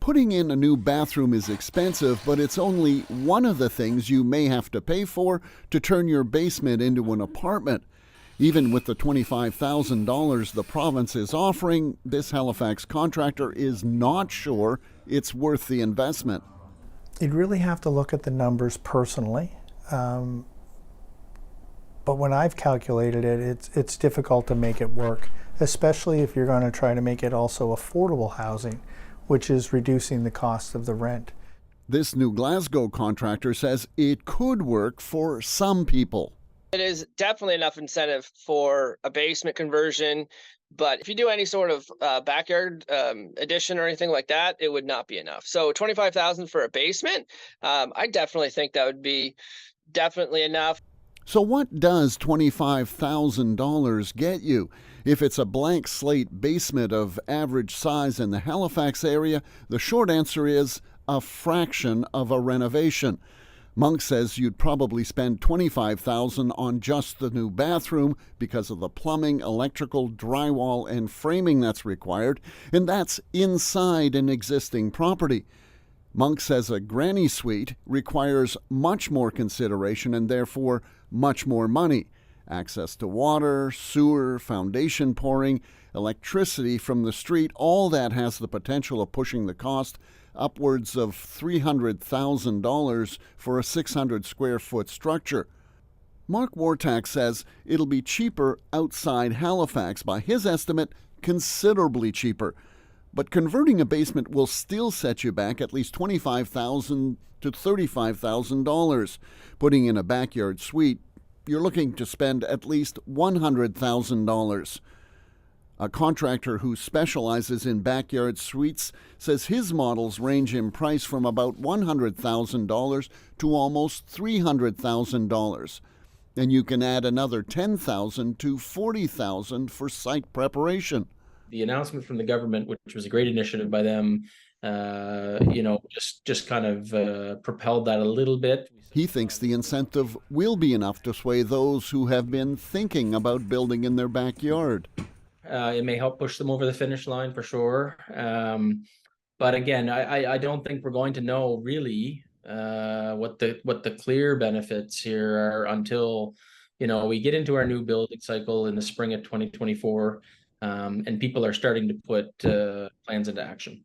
Putting in a new bathroom is expensive, but it's only one of the things you may have to pay for to turn your basement into an apartment. Even with the $25,000 the province is offering, this Halifax contractor is not sure it's worth the investment. You'd really have to look at the numbers personally. But when I've calculated it, it's difficult to make it work, especially if you're going to try to make it also affordable housing, which is reducing the cost of the rent. This New Glasgow contractor says it could work for some people. It is definitely enough incentive for a basement conversion, but if you do any sort of backyard addition or anything like that, it would not be enough. So $25,000 for a basement, I definitely think that would be definitely enough. So what does $25,000 get you? If it's a blank slate basement of average size in the Halifax area, the short answer is a fraction of a renovation. Monk says you'd probably spend $25,000 on just the new bathroom because of the plumbing, electrical, drywall, and framing that's required, and that's inside an existing property. Monk says a granny suite requires much more consideration and therefore much more money. Access to water, sewer, foundation pouring, electricity from the street, all that has the potential of pushing the cost upwards of $300,000 for a 600 square foot structure. Mark Wartak says it'll be cheaper outside Halifax, by his estimate, considerably cheaper. But converting a basement will still set you back at least $25,000 to $35,000. Putting in a backyard suite, you're looking to spend at least $100,000. A contractor who specializes in backyard suites says his models range in price from about $100,000 to almost $300,000. And you can add another $10,000 to $40,000 for site preparation. The announcement from the government, which was a great initiative by them, just kind of propelled that a little bit. He thinks the incentive will be enough to sway those who have been thinking about building in their backyard. It may help push them over the finish line for sure. But again, I don't think we're going to know really what the clear benefits here are until we get into our new building cycle in the spring of 2024, and people are starting to put plans into action.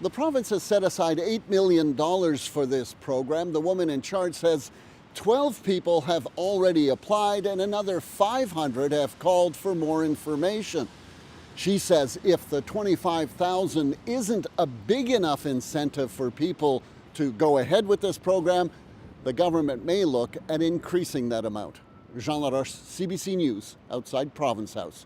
The province has set aside $8 million for this program. The woman in charge says 12 people have already applied and another 500 have called for more information. She says if the $25,000 isn't a big enough incentive for people to go ahead with this program, the government may look at increasing that amount. Jean Laroche, CBC News, outside Province House.